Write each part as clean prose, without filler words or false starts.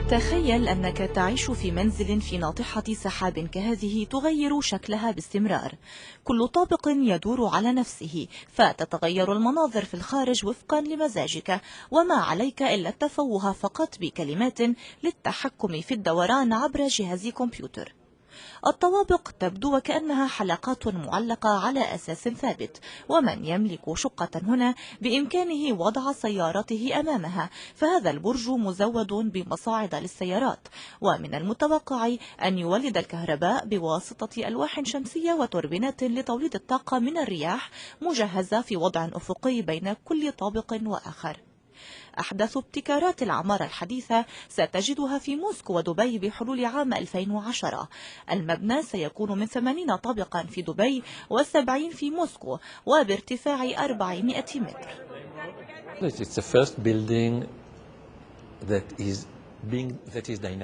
تخيل أنك تعيش في منزل في ناطحة سحاب كهذه تغير شكلها باستمرار. كل طابق يدور على نفسه، فتتغير المناظر في الخارج وفقا لمزاجك، وما عليك إلا التفوه فقط بكلمات للتحكم في الدوران عبر جهاز كمبيوتر. الطوابق تبدو وكأنها حلقات معلقة على أساس ثابت، ومن يملك شقة هنا بإمكانه وضع سيارته أمامها، فهذا البرج مزود بمصاعد للسيارات، ومن المتوقع أن يولد الكهرباء بواسطة ألواح شمسية وتوربينات لتوليد الطاقة من الرياح مجهزة في وضع أفقي بين كل طابق وآخر. أحدث ابتكارات العمارة الحديثة ستجدها في موسكو ودبي بحلول عام 2010. المبنى سيكون من 80 طابقا في دبي و70 في موسكو، وبارتفاع 400 متر.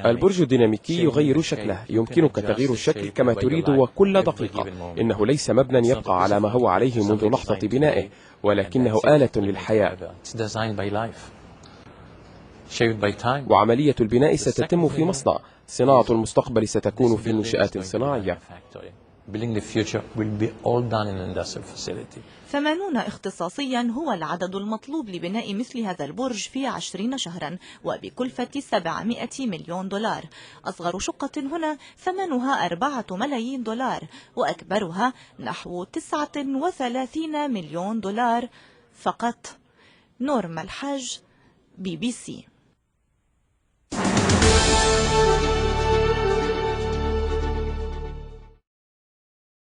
البرج ديناميكي يغير شكله، يمكنك تغيير الشكل كما تريد وكل دقيقة. إنه ليس مبنى يبقى على ما هو عليه منذ لحظة بنائه، ولكنه آلة للحياة، وعملية البناء ستتم في مصنع. صناعة المستقبل ستكون في منشآت صناعية. 80 اختصاصيا هو العدد المطلوب لبناء مثل هذا البرج في 20 شهرا، وبكلفة 700 مليون دولار. أصغر شقة هنا ثمنها 4 ملايين دولار، وأكبرها نحو 39 مليون دولار فقط. نورما الحاج، BBC.